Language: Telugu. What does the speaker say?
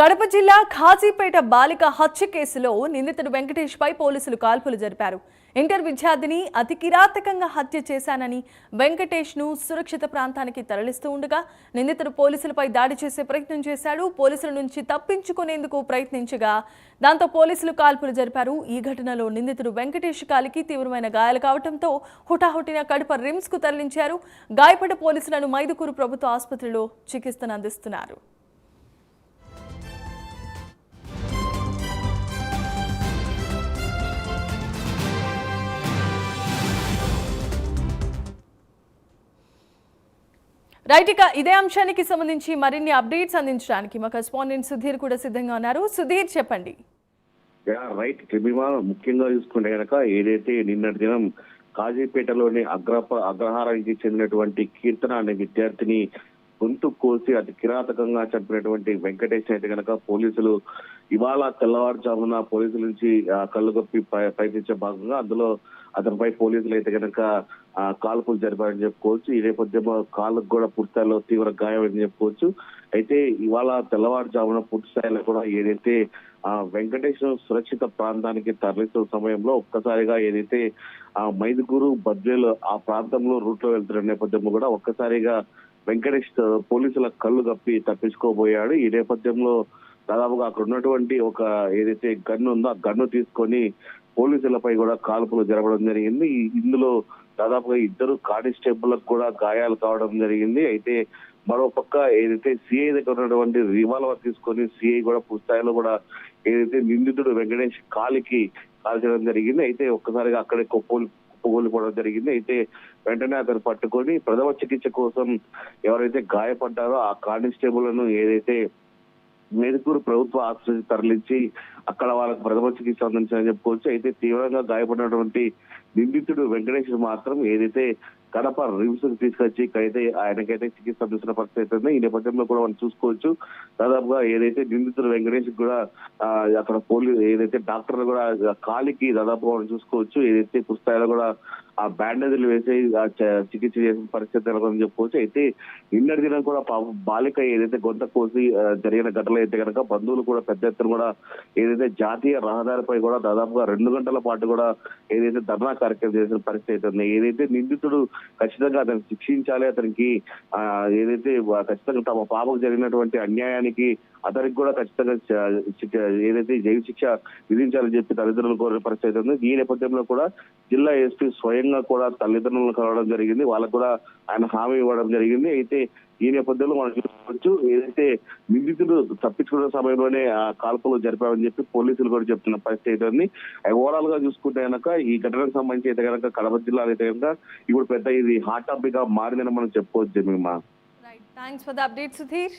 కడప జిల్లా ఖాజీపేట బాలిక హత్య కేసులో నిందితుడు వెంకటేష్ పై పోలీసులు కాల్పులు జరిపారు. ఇంటర్ విద్యార్థిని అతి కిరాతకంగా హత్య చేశానని వెంకటేష్ ను సురక్షిత ప్రాంతానికి తరలిస్తూ ఉండగా నిందితుడు పోలీసులపై దాడి చేసే ప్రయత్నం చేశాడు. పోలీసుల నుంచి తప్పించుకునేందుకు ప్రయత్నించగా దాంతో పోలీసులు కాల్పులు జరిపారు. ఈ ఘటనలో నిందితుడు వెంకటేష్ కాలికి తీవ్రమైన గాయాలు కావడంతో హుటాహుటిన కడప రిమ్స్ కు తరలించారు. గాయపడ్డ పోలీసులను మైదుకూరు ప్రభుత్వ ఆసుపత్రిలో చికిత్సను అందిస్తున్నారు. రైట్, ఇక ఇదే అంశానికి సంబంధించి మరిన్ని అప్డేట్స్ అందించడానికి మా కరెస్పాండెంట్ సుధీర్ కూడా సిద్ధంగా ఉన్నారు. సుధీర్, చెప్పండి. రైట్, ముఖ్యంగా చూసుకుంటే కనుక ఏదైతే నిన్నటి దినం కాజీపేటలోని అగ్రహారానికి చెందినటువంటి కీర్తన అనే విద్యార్థిని గొంతు కోసి అతి కిరాతకంగా చంపినటువంటి వెంకటేష్ అయితే కనుక పోలీసులు ఇవాళ తెల్లవారుజామున పోలీసుల నుంచి కళ్ళు కప్పి ప్రయత్నించే భాగంగా అందులో అతనిపై పోలీసులు అయితే కనుక కాల్పులు జరిపారని చెప్పుకోవచ్చు. ఈ నేపథ్యంలో కాళ్ళకు కూడా పూర్తిస్థాయిలో తీవ్ర గాయమని చెప్పుకోవచ్చు. అయితే ఇవాళ తెల్లవారుజామున పూర్తిస్థాయిలో కూడా ఏదైతే వెంకటేష్ సురక్షిత ప్రాంతానికి తరలిస్తున్న సమయంలో ఒక్కసారిగా ఏదైతే మైదుకూరు బద్వేలు ఆ ప్రాంతంలో రూట్ లో వెళ్తున్న నేపథ్యంలో కూడా ఒక్కసారిగా వెంకటేష్ పోలీసుల కళ్ళు కప్పి తప్పించుకోబోయాడు. ఈ నేపథ్యంలో దాదాపుగా అక్కడ ఉన్నటువంటి ఒక ఏదైతే గన్ను ఉందో ఆ గన్ను తీసుకొని పోలీసులపై కూడా కాల్పులు జరపడం జరిగింది. ఇందులో దాదాపుగా ఇద్దరు కానిస్టేబుల్లకు కూడా గాయాలు కావడం జరిగింది. అయితే మరో పక్క ఏదైతే సిఐ దగ్గర ఉన్నటువంటి రివాల్వర్ తీసుకొని సిఐ కూడా పూర్తిస్థాయిలో కూడా ఏదైతే నిందితుడు వెంకటేష్ కాలికి కాల్చడం జరిగింది. అయితే ఒక్కసారిగా అక్కడే కుప్పకూలిపోవడం జరిగింది. అయితే వెంటనే అతను పట్టుకొని ప్రథమ చికిత్స కోసం ఎవరైతే గాయపడ్డారో ఆ కానిస్టేబుల్లను ఏదైతే మైదుకూరు ప్రభుత్వ ఆసుపత్రికి తరలించి అక్కడ వాళ్ళకి ప్రథమ చికిత్స అందించాలని చెప్పుకోవచ్చు. అయితే తీవ్రంగా గాయపడినటువంటి నిందితుడు వెంకటేష్ మాత్రం ఏదైతే కడప రిమ్స్ కి తీసుకొచ్చి ఆయనకైతే చికిత్స అందిస్తున్న పరిస్థితి ఉంది. ఈ నేపథ్యంలో కూడా మనం చూసుకోవచ్చు. దాదాపుగా ఏదైతే నిందితుడు వెంకటేష్ కూడా అక్కడ ఏదైతే డాక్టర్లు కూడా కాలికి దాదాపుగా మనం చూసుకోవచ్చు. ఏదైతే పుస్తకాలు కూడా ఆ బ్యాండేజీలు వేసి చికిత్స చేసిన పరిస్థితి నెలకొందని చెప్పుకోవచ్చు. అయితే నిన్నటి దినం కూడా బాలిక ఏదైతే గొంత కోసి జరిగిన ఘటనలు అయితే కనుక బంధువులు కూడా పెద్ద ఎత్తున కూడా ఏదైతే జాతీయ రహదారిపై కూడా దాదాపుగా 2 గంటల పాటు కూడా ఏదైతే ధర్నా కార్యక్రమం చేసిన పరిస్థితి అయితే ఏదైతే నిందితుడు ఖచ్చితంగా అతను శిక్షించాలి, అతనికి ఏదైతే ఖచ్చితంగా తమ పాపకు జరిగినటువంటి అన్యాయానికి అతనికి కూడా ఖచ్చితంగా ఏదైతే జైలు శిక్ష విధించాలని చెప్పి తల్లిదండ్రులు కోరిన పరిస్థితి ఉంది. ఈ నేపథ్యంలో కూడా జిల్లా ఎస్పీ స్వయంగా కూడా తల్లిదండ్రులను కలవడం జరిగింది. వాళ్ళకు కూడా ఆయన హామీ ఇవ్వడం జరిగింది. అయితే ఈ నేపథ్యంలో మనం చూసుకోవచ్చు ఏదైతే నిందితుడు తప్పించుకున్న సమయంలోనే కాల్పులు జరిపామని చెప్పి పోలీసులు కూడా చెప్తున్న పరిస్థితి ఉంది. ఓవరాల్ గా చూసుకుంటే కనుక ఈ ఘటనకు సంబంధించి అయితే కనుక కడప జిల్లాలో అయితే కనుక ఇప్పుడు పెద్ద ఇది హాట్ టాపిక్ గా మారిందని మనం చెప్పుకోవచ్చు. Thanks for the update, Sudheer.